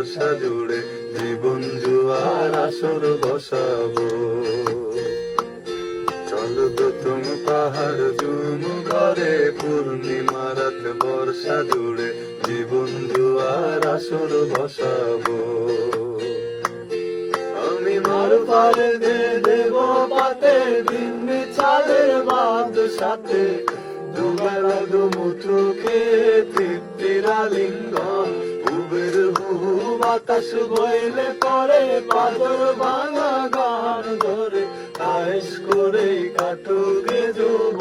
বর্ষা জুড়ে জীবন জুয়ার আসর বসাবো। চলো তো তুমি পাহাড় জুম ঘরে পূর্ণিমা রাত বর্ষা জুড়ে জীবন জুয়ার আসর বসাবো। আমি মার পারে দেব পাতে ভিন্নি চালের বাদ সাথে দুবেলা দুমুঠো খেয়ে তৃপ্তির আলিঙ্গন। উবের হুহু বাতাস বইলে পরে পাথর ভাঙা গান ধরে আয়েশ করে কাটুকে যৌবন।